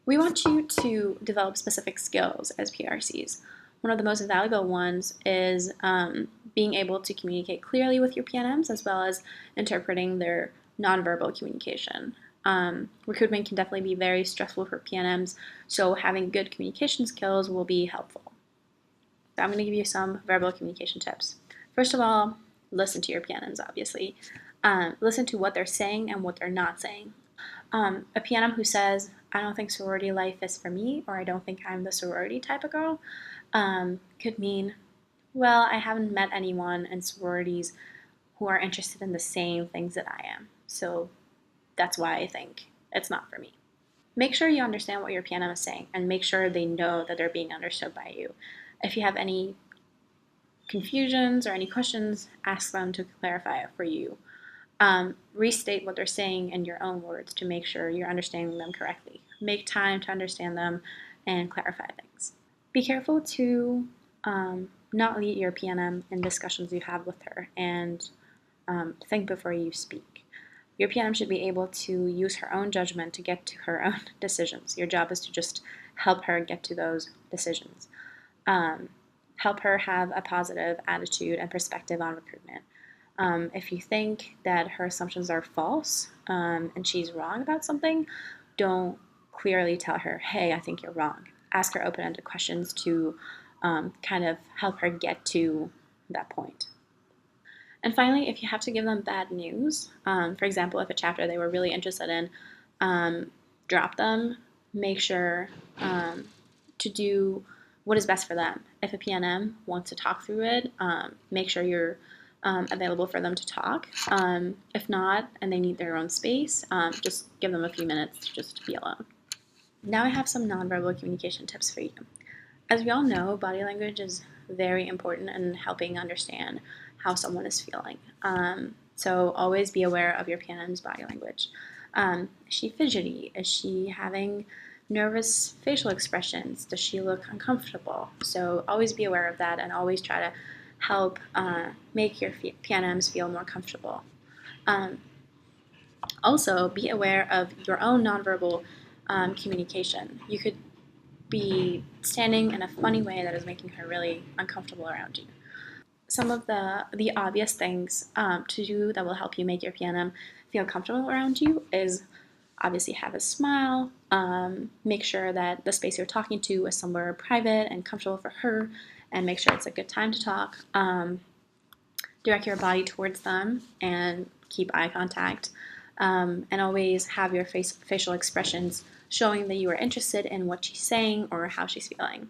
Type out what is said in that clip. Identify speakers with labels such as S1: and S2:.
S1: We want you to develop specific skills as PRCs. One of the most valuable ones is being able to communicate clearly with your PNMs as well as interpreting their nonverbal communication. Recruitment can definitely be very stressful for PNMs, so having good communication skills will be helpful. So I'm going to give you some verbal communication tips. First of all, listen to your PNMs, obviously. Listen to what they're saying and what they're not saying. A PNM who says, I don't think sorority life is for me, or I don't think I'm the sorority type of girl, could mean, well, I haven't met anyone in sororities who are interested in the same things that I am. So that's why I think it's not for me. Make sure you understand what your PNM is saying and make sure they know that they're being understood by you. If you have any confusions or any questions, ask them to clarify it for you. Restate what they're saying in your own words to make sure you're understanding them correctly. Make time to understand them and clarify things. Be careful to not lead your PNM in discussions you have with her and think before you speak. Your PNM should be able to use her own judgment to get to her own decisions. Your job is to just help her get to those decisions. Help her have a positive attitude and perspective on recruitment. If you think that her assumptions are false and she's wrong about something, don't clearly tell her, hey, I think you're wrong. Ask her open-ended questions to kind of help her get to that point. And finally, if you have to give them bad news, for example, if a chapter they were really interested in, drop them, make sure to do what is best for them. If a PNM wants to talk through it, make sure you're available for them to talk. If not, and they need their own space, just give them a few minutes just to be alone. Now I have some nonverbal communication tips for you. As we all know, body language is very important in helping understand how someone is feeling. So always be aware of your PNM's body language. Is she fidgety? Is she having nervous facial expressions? Does she look uncomfortable? So always be aware of that and always try to help make your PNMs feel more comfortable. Also, be aware of your own nonverbal communication. You could be standing in a funny way that is making her really uncomfortable around you. Some of the obvious things to do that will help you make your PNM feel comfortable around you is obviously have a smile, make sure that the space you're talking to is somewhere private and comfortable for her, and make sure it's a good time to talk. Direct your body towards them and keep eye contact, and always have your facial expressions showing that you are interested in what she's saying or how she's feeling.